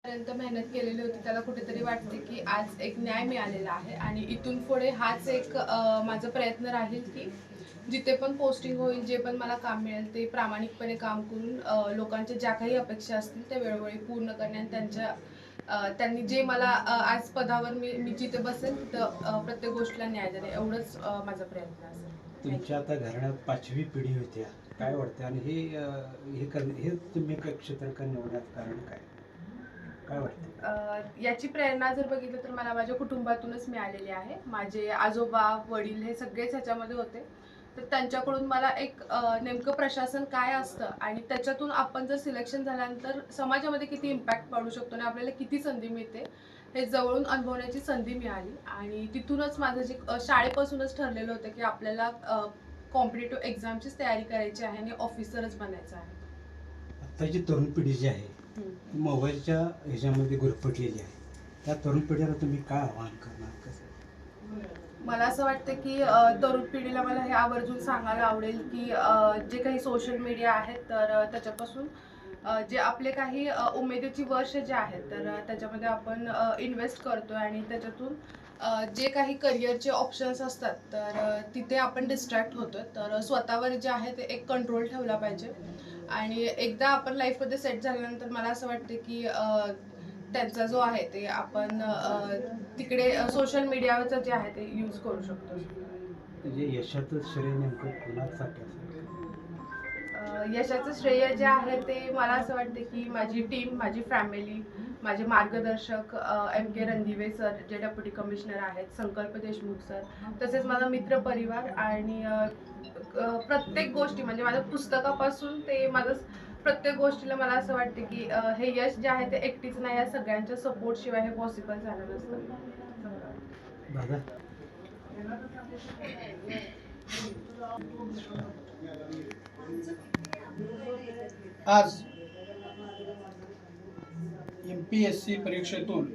पर्यंत मेहनत केलेली होती त्याला कुठेतरी वाटते की आज एक न्याय मिळालेला आहे आणि इथून पुढे हाच एक माझा प्रयत्न राहील की जिथे पण पोस्टिंग होईल, जे पण मला काम मिळेल ते प्रामाणिकपणे काम करून लोकांच्या ज्या काही अपेक्षा असतील त्या वेळोवेळी पूर्ण करणे आणि त्यांनी जे मला आज पदावर मी जिथे बसेल तिथं प्रत्येक गोष्टीला न्याय देणे एवढंच माझा प्रयत्न असेल. तुमच्या आता घराण्यात 5वी पिढी होती, काय वाटतं? आणि हे तुम्ही काय क्षेत्र निवडण्यात कारण काय काय वाटतं? याची प्रेरणा जर बघितलं तर मला माझ्या कुटुंबातूनच मिळालेली आहे. माझे आजोबा, वडील हे सगळेच ह्याच्यामध्ये होते. तर त्यांच्याकडून मला एक नेमकं प्रशासन काय असतं आणि त्याच्यातून आपण जर सिलेक्शन झाल्यानंतर समाजामध्ये किती इम्पॅक्ट पाडू शकतो आणि आपल्याला किती संधी मिळते हे जवळून अनुभवण्याची संधी मिळाली. आणि तिथूनच माझं जे शाळेपासूनच ठरलेलं होतं की आपल्याला कॉम्पिटिटिव्ह एक्झामचीच तयारी करायची आहे आणि ऑफिसरच बनायचं आहे. आत्ताची तरुण पिढी जी आहे मोबाईलच्या ह्याच्यामध्ये गुरफटलेली आहे, त्या तरुण पिढीला तुम्ही काय आवाहन करणार? कसं मला असं वाटतं की तरुण पिढीला मला हे आवर्जून सांगायला आवडेल की जे काही सोशल मीडिया आहेत तर त्याच्यापासून जे आपले काही उमेदीची वर्ष जे आहेत तर त्याच्यामध्ये आपण इन्व्हेस्ट करतो आणि त्याच्यातून जे काही करिअरचे ऑप्शन्स असतात तर तिथे आपण डिस्ट्रॅक्ट होतो. तर स्वतःवर जे आहे ते एक कंट्रोल ठेवला पाहिजे आणि एकदा आपण लाईफमध्ये सेट झाल्यानंतर मला असं वाटतं की त्यांचा जो आहे ते आपण तिकडे सोशल मीडियावरचं जे आहे ते यूज करू शकतो. म्हणजे यशाचं श्रेय नेमकं कोणासाठी असेल? यशाचं श्रेय जे आहे ते मला असं वाटतं की माझी टीम, माझी फॅमिली, माझे मार्गदर्शक एम के रणदिवे सर जे डेप्युटी कमिशनर आहेत, संकल्प देशमुख सर, तसेच माझा मित्र परिवार आणि प्रत्येक गोष्टी म्हणजे माझ्या पुस्तकापासून ते माझं प्रत्येक गोष्टीला मला असं वाटतं की हे यश जे आहे ते एकटीच नाही, या सगळ्यांच्या सपोर्ट शिवाय हे पॉसिबल झालं नसतं. दादा आज MPSC परीक्षेतून